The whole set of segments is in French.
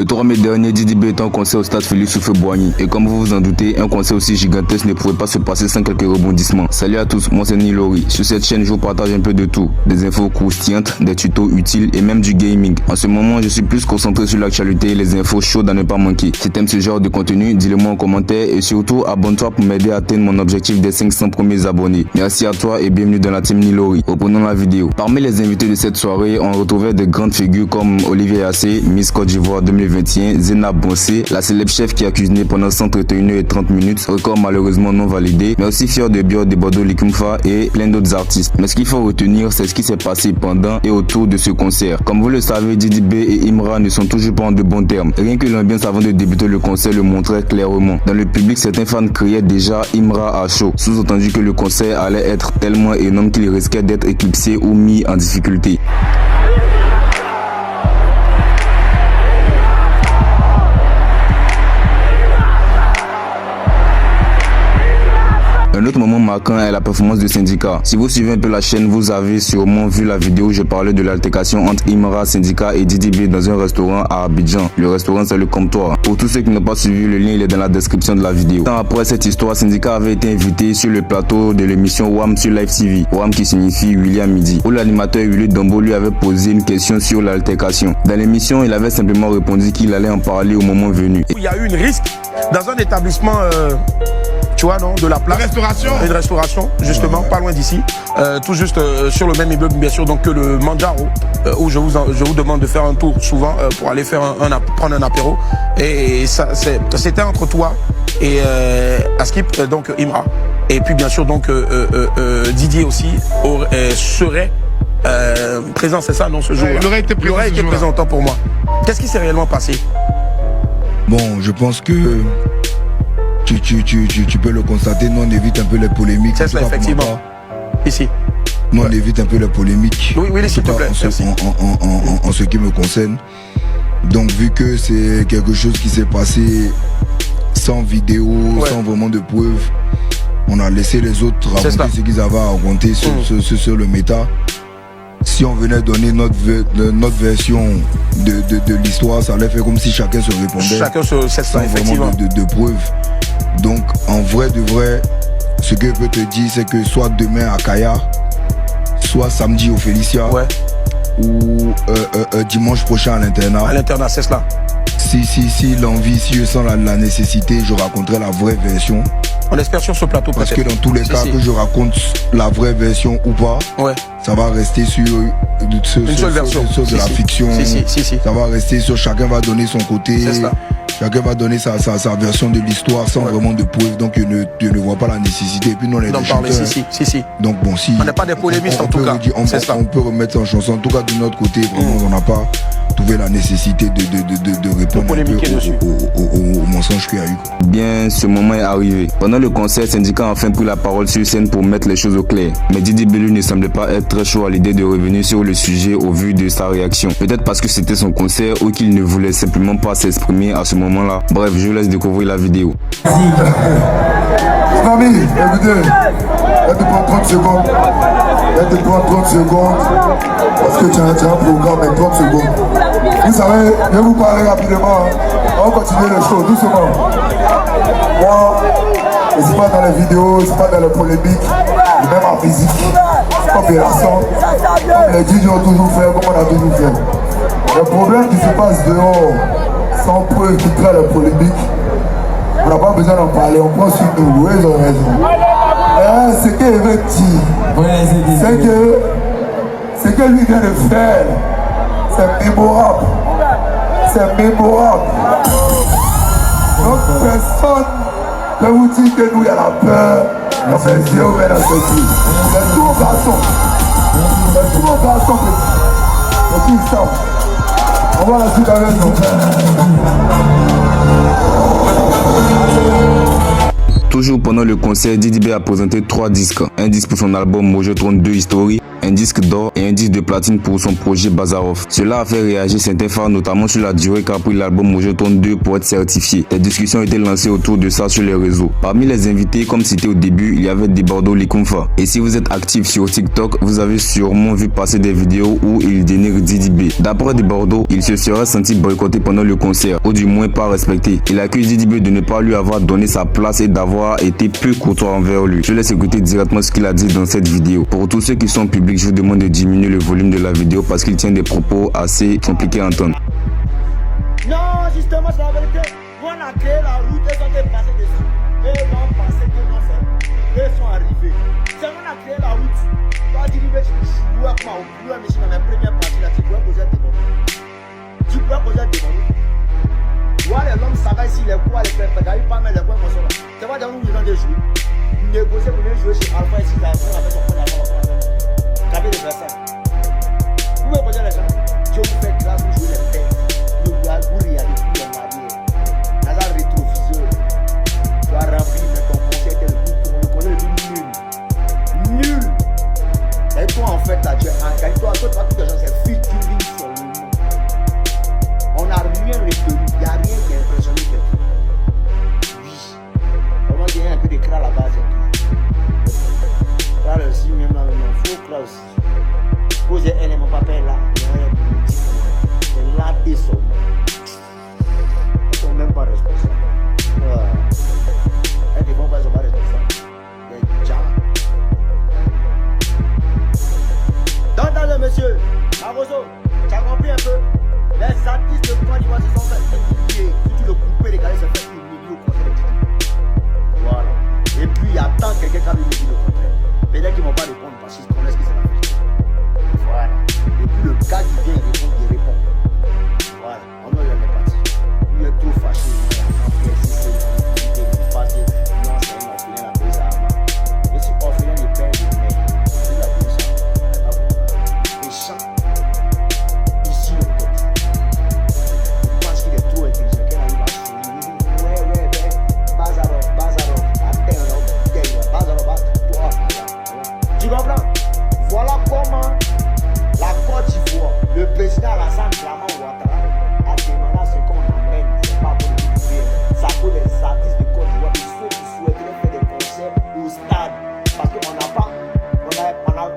Le 3 mai dernier, Didi B était en concert au stade Félix Houphouët-Boigny. Et comme vous vous en doutez, un concert aussi gigantesque ne pouvait pas se passer sans quelques rebondissements. Salut à tous, moi c'est Nilori. Sur cette chaîne, je vous partage un peu de tout. Des infos croustillantes, des tutos utiles et même du gaming. En ce moment, je suis plus concentré sur l'actualité et les infos chaudes à ne pas manquer. Si t'aimes ce genre de contenu, dis-le moi en commentaire et surtout abonne-toi pour m'aider à atteindre mon objectif des 500 premiers abonnés. Merci à toi et bienvenue dans la team Nilori. Reprenons la vidéo. Parmi les invités de cette soirée, on retrouvait de grandes figures comme Olivier Assé, Miss Côte d'Ivoire 2021, Zena Bonsé, la célèbre chef qui a cuisiné pendant 131h30 minutes, record malheureusement non validé, mais aussi Fior de Bio de Bordeaux Likumfa et plein d'autres artistes. Mais ce qu'il faut retenir, c'est ce qui s'est passé pendant et autour de ce concert. Comme vous le savez, Didi B et Imra ne sont toujours pas en de bons termes. Rien que l'ambiance avant de débuter le concert le montrait clairement. Dans le public, certains fans criaient déjà Imra à chaud, sous-entendu que le concert allait être tellement énorme qu'il risquait d'être éclipsé ou mis en difficulté. Un autre moment marquant est la performance de Syndicat. Si vous suivez un peu la chaîne, vous avez sûrement vu la vidéo où je parlais de l'altercation entre Imra, Syndicat et Didi B dans un restaurant à Abidjan. Le restaurant, c'est le Comptoir. Pour tous ceux qui n'ont pas suivi, le lien il est dans la description de la vidéo. Après cette histoire, Syndicat avait été invité sur le plateau de l'émission WAM sur Live TV. WAM qui signifie William Midi, où l'animateur Willy Dombo lui avait posé une question sur l'altercation. Dans l'émission, il avait simplement répondu qu'il allait en parler au moment venu. Il y a eu une risque dans un établissement... tu vois, non, de la place. Une restauration, justement, pas loin d'ici. Tout juste sur le même immeuble, bien sûr, donc que le Manjaro, où je vous demande de faire un tour souvent pour aller faire prendre un apéro. Et ça, c'était entre toi et Askip, donc Imra. Et puis, bien sûr, donc Didier aussi serait présent, c'est ça, non, ce jour-là. Il aurait été présent autant pour moi. Qu'est-ce qui s'est réellement passé? Bon, je pense que tu peux le constater, nous on évite un peu les polémiques. C'est ça, effectivement. Ici. Nous on évite un peu les polémiques. Oui, s'il te plaît. En ce qui me concerne. Donc vu que c'est quelque chose qui s'est passé sans vidéo, sans vraiment de preuves, on a laissé les autres raconter ce qu'ils avaient à raconter sur le méta. Si on venait donner notre version de l'histoire, ça allait faire comme si chacun se répondait. Chacun se sans effectivement. Vraiment de preuves. Donc en vrai de vrai, ce que je peux te dire, c'est que soit demain à Kaya, soit samedi au Félicia, ou dimanche prochain à l'internat. À l'internat, c'est cela. Si l'envie, si je sens la nécessité, je raconterai la vraie version. On espère sur ce plateau. Parce que dans tous les cas, que je raconte la vraie version ou pas, ça va rester sur une seule version de la fiction. Ça va rester sur chacun va donner son côté. Chacun va donner sa version de l'histoire sans vraiment de preuves. Donc je ne vois pas la nécessité. Et puis nous on est des chanteurs. Donc bon, si on n'est pas des polémistes en tout cas. On peut remettre en chanson. En tout cas de notre côté, vraiment on n'a pas trouvé la nécessité de répondre un peu au mensonge qu'il y a eu. Bien, ce moment est arrivé. Pendant le concert, Syndicat a enfin pris la parole sur scène pour mettre les choses au clair. Mais Didi B ne semblait pas être très chaud à l'idée de revenir sur le sujet au vu de sa réaction. Peut-être parce que c'était son concert ou qu'il ne voulait simplement pas s'exprimer à ce moment-là. Bref, je vous laisse découvrir la vidéo. Famille, écoutez, elle te prend 30 secondes. Elle te prend 30 secondes. Parce que tu as un programme, mais 30 secondes. Vous savez, je vais vous parler rapidement. On va continuer le show, doucement. Moi, je ne suis pas dans les vidéos, je ne suis pas dans les polémiques, même en physique, opération. Comme les DJ ont toujours fait, comme on a toujours fait. Le problème qui se passe dehors, sans preuve qui crée la polémique, on n'a pas besoin d'en parler, on prend sur nous, ils ont raison. Ce qu'il veut dire, c'est que lui vient de faire, c'est mémorable. C'est mémorable. Donc personne ne vous dit que nous, il y a la peur, on fait Dieu ouvert dans ce truc. C'est tout mon garçon. C'est tout mon garçon. Et puis ils savent. On va la suite avec nous. Toujours pendant le concert, Didi B a présenté 3 disques. Un disque pour son album Mojo 32 History, un disque d'or et un disque de platine pour son projet Bazarov. Cela a fait réagir certains fans, notamment sur la durée qu'a pris l'album Mojoton 2 pour être certifié. Des discussions ont été lancées autour de ça sur les réseaux. Parmi les invités, comme cité au début, il y avait Debordo Likumfa. Et si vous êtes actif sur TikTok, vous avez sûrement vu passer des vidéos où il dénigre Didi B. D'après Debordo, il se serait senti boycotté pendant le concert, ou du moins pas respecté. Il accuse Didi B de ne pas lui avoir donné sa place et d'avoir été peu courtois envers lui. Je laisse écouter directement ce qu'il a dit dans cette vidéo. Pour tous ceux qui sont publics, je vous demande de diminuer le volume de la vidéo parce qu'il tient des propos assez compliqués à entendre. Non, justement, c'est la vérité. On a créé la route, ils sont passés dessus. Ils vont passer, ils sont arrivés. C'est on a créé la route. Toi, tu dis que tu joues à quoi? Au plus, mais dans ma première partie, là, tu peux poser des mots. Tu peux poser des mots. Voilà, l'homme savait si les quoi, les frères, il pas mal les points comme ça. C'est pas dans nous, ils ont des joueurs. Négocier pour les jouer chez Alpha et César, on avait son point d'accord. Qu'avait des personnes. Vous pouvez poser les gens. Dieu vous fait grâce, vous jouez les pères. Vous regardez plus les mariés. Dans un rétroviseur. Tu as rempli, mais ton conseil était le but. On le connaît le but nul. Nul. Et toi, en fait, là, tu es engagé. Toi, toutes les gens, c'est featuring sur le nom. On n'a rien retenu. Il n'y a rien qui a impressionné quelqu'un. Oui. Comment dire un peu de cras à la base. Là, le si même là, il faut cras aussi. Poser un élément papier là. C'est là et son. Ils sont même pas responsables. Ils ne vont pas être responsables. Les gens. Attendez, monsieur. Barroso, tu as compris un peu? Les artistes de Côte d'Ivoire se sont fait humilier. Si tu le coupes, les gars, ils se font humilier au conseil de Titi. Voilà. Et puis, il attend quelqu'un qui a lui dit le contraire. Peut-être qu'ils ne vont pas répondre parce qu'ils connaissent que c'est la vérité. Voilà. Et puis, le gars qui vient répondre, il répond. Voilà. On a eu un parti. Il est trop fâché. Il a campé, il est fâché. Non, c'est un orphelin, la brise à main. Je suis orphelin de père de mère. C'est la brise à main. Et chante. Ici, le côté. Je pense qu'il est trop intelligent. Qu'elle arrive à sourire. Ouais. Bazarov. Tu comprends? Voilà comment la Côte d'Ivoire, le président Alassane Ouattara a demandé à ce qu'on amène, c'est pas pour le gouverner, ça pour les artistes de Côte d'Ivoire, ceux qui souhaiteraient faire des concerts au stade. Parce qu'on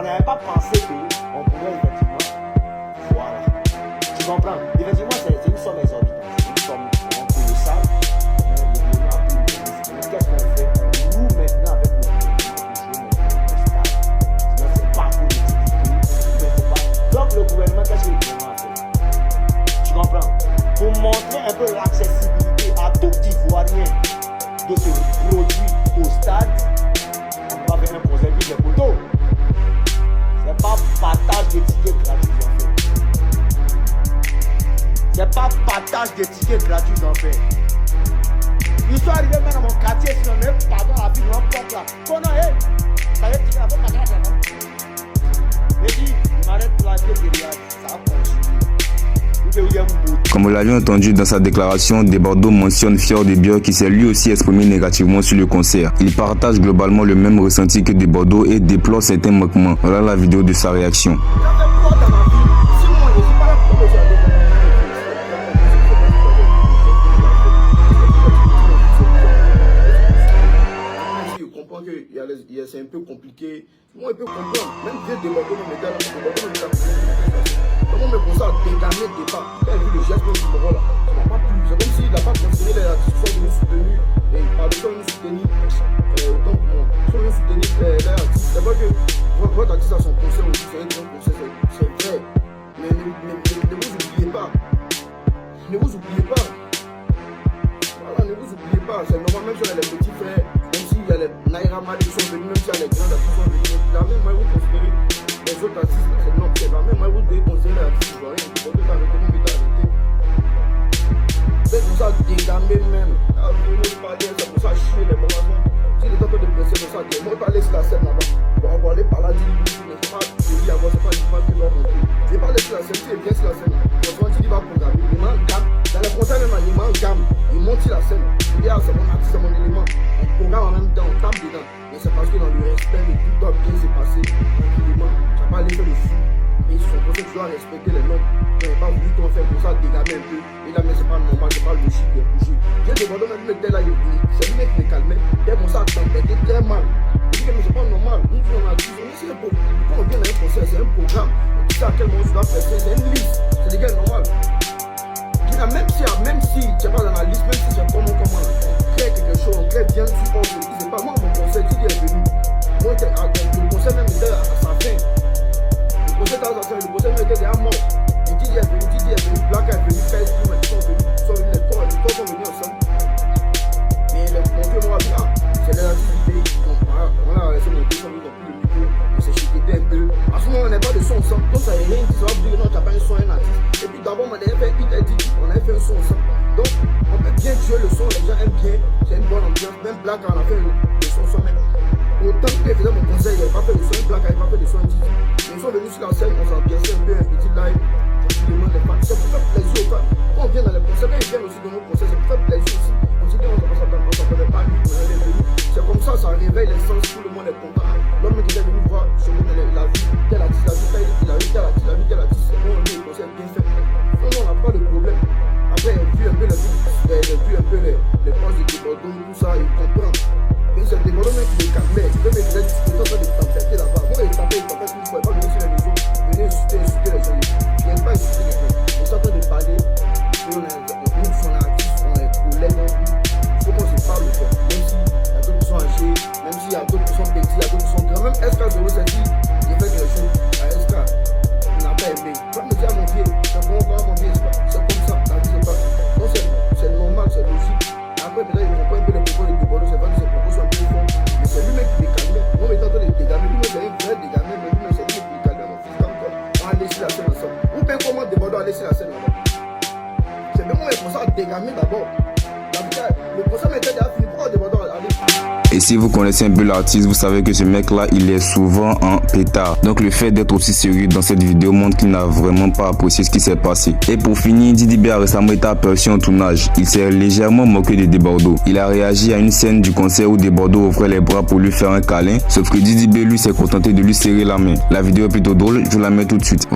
n'avait pas pensé qu'on pourrait effectivement. Voilà. Tu comprends? Effectivement, c'est une somme exorbitante. C'est une somme colossale. Mais qu'est-ce qu'on fait? On loue maintenant avec le le gouvernement, qu'est-ce que le gouvernement a fait? Tu comprends? Pour montrer un peu l'accessibilité à tout Ivoirien de ce produit au stade, on va faire un projet de photos. C'est pas partage des tickets gratuits en fait. C'est pas partage des tickets gratuits en fait. Ils sont arrivés même dans mon quartier, si on est pardon à la ville, on porte là. Comment ça y est, ticket, avant ma grâce là. Et puis, il m'arrête de la tête derrière, ça a continué. Comme vous l'avez entendu dans sa déclaration, Debordo mentionne Fior de Bior qui s'est lui aussi exprimé négativement sur le concert. Il partage globalement le même ressenti que Debordo et déplore certains manquements. Voilà la vidéo de sa réaction. C'est un peu compliqué. Moi, je peux comprendre. Même si j'ai démarqué mon métal, comment me pense à dégamer le départ? Quand j'ai vu le geste de mon là, ça m'a pas plu. C'est comme s'il n'a pas continué la discussion de nous soutenir. Et par le temps de nous soutenir, autant pour moi. Si on nous soutenir l'artiste, c'est pas que votre artiste a son concert aussi, c'est un grand concert, c'est vrai. Mais ne vous oubliez pas. Ne vous oubliez pas. Voilà, ne vous oubliez pas. C'est normal, même si on a les petits frères. Il y a les Naira Mali qui sont venus, même si il y a les grands artistes qui sont venus. La même manière vous considérez les autres artistes, c'est non, c'est la même manière vous devez considérer les artistes ivoiriens. Vous devez arrêter, vous devez arrêter. C'est pour ça dégamer même. Vous ne parlez, c'est pour ça chier les moments. Si les autres de blesser, c'est ça, moi je aller sur la scène là-bas. Pour aller par là, mais c'est pas joli à voir, c'est pas l'image qu'ils doivent montrer. C'est pas aller sur la scène, si il vient sur la scène. Quand on dit qu'il va programmer, il met un gamme. Dans les concerts même, il met un gamme. Il monte sur la scène. c'est mon artiste, c'est mon élément. On programme en même temps, on tape dedans. Mais c'est parce que dans le respect, le tout doit bien se passer tranquillement. Tu n'as pas laissé le fou. Et ils sont pensés que tu dois respecter les normes. Tu n'as pas voulu t'en faire pour ça, dégamer un peu. Et là, mais c'est pas normal, c'est pas logique de bouger. J'ai demandé même le tel là, c'est le mec qui me calmait. Dès qu'on s'est tempêté très mal. Je dis que mais c'est pas normal. Nous, on a dit, on essaie pour. Quand on vient dans un concert, c'est un programme. Et tu sais à quel moment tu dois faire, c'est une liste. C'est des gars normaux. Même si tu n'es pas dans la liste, même si tu sais comment on crée quelque chose, on crée bien, tu penses, c'est pas moi mon conseil, tu dis est venu. Moi, le conseil même était à sa fin. Le conseil était à sa fin, le conseil même était déjà mort. Et Didi est venu, Black est venu, Face, ils sont venus, les trois sont venus ensemble. Mais mon vieux moi a dit, c'est les artistes du pays, on a laissé monter, ils sont venus dans plus le micro, on s'est chiqueté un peu. À ce moment, on n'a pas de son ensemble, donc ça n'est rien, tu vas dire non, tu n'as pas un son, un artiste. Et puis d'abord, on avait fait hit et dit, on avait fait un son ensemble. Donc, on peut bien tuer le son, les gens aiment bien, c'est une bonne ambiance. Même Black, on a fait le son soi-même. Autant que faisait mon conseil, il n'avait pas fait le son, Black n'avait pas fait le son, ils sont venus sur la scène, on s'ambiançait un peu, un petit live. C'est pour faire plaisir aux fans. Quand on vient dans les concerts, quand ils viennent aussi dans nos concerts, c'est pour faire plaisir aussi. On se dit, on s'en connaît pas lui, on est venu. C'est comme ça réveille les sens, tout le monde est content. L'homme qui est venu voir, je connais la vie, tel artiste, il a vu tel artiste, c'est bon, le concert bien fait. Non, on n'a pas de problème. Après, vu un peu les proches de Bordeaux, tout ça, il comprend. Et c'est des Bordeaux qui me calmaient. Je peux me dire, tu peux de tempêter là-bas. Moi, il tapait, tu ne pouvais pas venir sur les réseaux, venir insulter les gens. Je viens pas insulter les gens. On s'entend de parler, on est artistes, on est collègues. Il faut qu'on se parle, même s'il y a d'autres qui sont âgés, même s'il y a d'autres qui sont petits, il y a d'autres qui sont grands. Même SK0 s'est dit, il fait quelque chose à SK. Il n'a pas aimé. Tu vas me dire à mon pied, c'est comment mon pied, c'est comme ça, la vie c'est pas. Non, c'est normal, c'est logique. Après, peut-être ils vont pas un peu les propos de Bordeaux, c'est pas que ces propos sont un peu forts. Mais c'est lui-même qui les calmait. Moi, il est en train de dégamer. Lui-même, c'est un vrai dégamer, mais lui-même, c'est lui qui les calmait. Mon fils, comme quoi, on a laissé la scène ensemble. Ou bien comment de Bordeaux a laissé la scène là-bas. C'est même moi qui ai commencé à dégamer d'abord. Le concert m'était déjà fini. Pourquoi de Bordeaux a laissé? Et si vous connaissez un peu l'artiste, vous savez que ce mec-là, il est souvent en pétard. Donc le fait d'être aussi sérieux dans cette vidéo montre qu'il n'a vraiment pas apprécié ce qui s'est passé. Et pour finir, Didi B a récemment été aperçu en tournage. Il s'est légèrement moqué de Desbordeaux. Il a réagi à une scène du concert où Desbordeaux ouvrait les bras pour lui faire un câlin. Sauf que Didi B, lui, s'est contenté de lui serrer la main. La vidéo est plutôt drôle, je vous la mets tout de suite.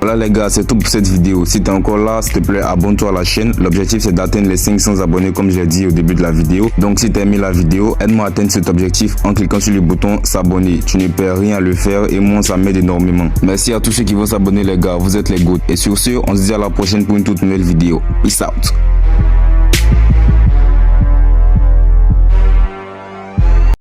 Voilà les gars, c'est tout pour cette vidéo. Si t'es encore là, s'il te plaît, abonne-toi à la chaîne. L'objectif c'est d'atteindre les 500 abonnés comme je l'ai dit au début de la vidéo. Donc si t'as aimé la vidéo, aide-moi à atteindre cet objectif en cliquant sur le bouton s'abonner. Tu ne perds rien à le faire et moi ça m'aide énormément. Merci à tous ceux qui vont s'abonner les gars, vous êtes les GOAT. Et sur ce, on se dit à la prochaine pour une toute nouvelle vidéo. Peace out.